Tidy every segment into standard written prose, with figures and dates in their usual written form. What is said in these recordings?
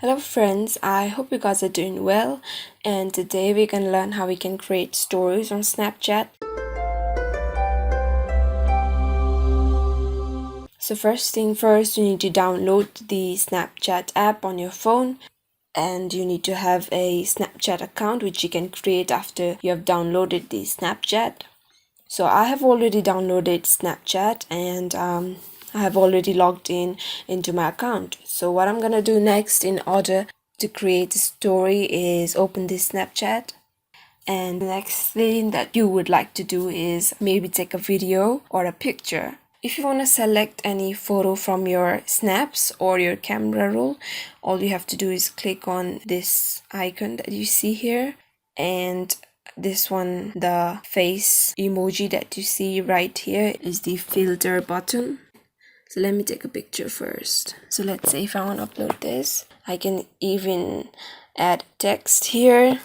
Hello friends, I hope you guys are doing well, and today we can learn how we can create stories on Snapchat. So first thing first, you need to download the Snapchat app on your phone, and you need to have a Snapchat account which you can create after you have downloaded the Snapchat. So I have already downloaded Snapchat, and I have already logged in into my account. So what I'm gonna do next in order to create a story is open this Snapchat, and the next thing that you would like to do is maybe take a video or a picture. If you want to select any photo from your snaps or your camera roll, all you have to do is click on this icon that you see here, and this one, the face emoji that you see right here, is the filter button. So let me take a picture first. So let's say if I want to upload this, I can even add text here.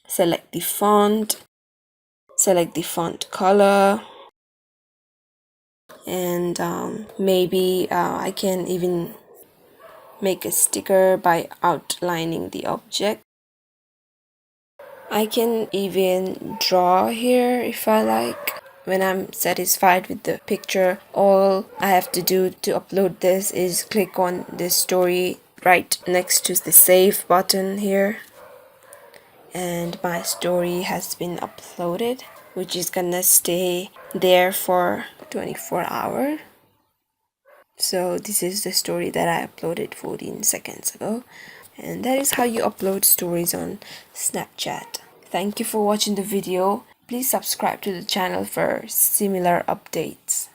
Select the font, select the font color, and maybe I can even make a sticker by outlining the object. I can even draw here if I like. When I'm satisfied with the picture, all I have to do to upload this is click on this story right next to the save button here, and my story has been uploaded, which is gonna stay there for 24 hours. So this is the story that I uploaded 14 seconds ago, and that is how you upload stories on Snapchat. Thank you for watching the video. Please subscribe to the channel for similar updates.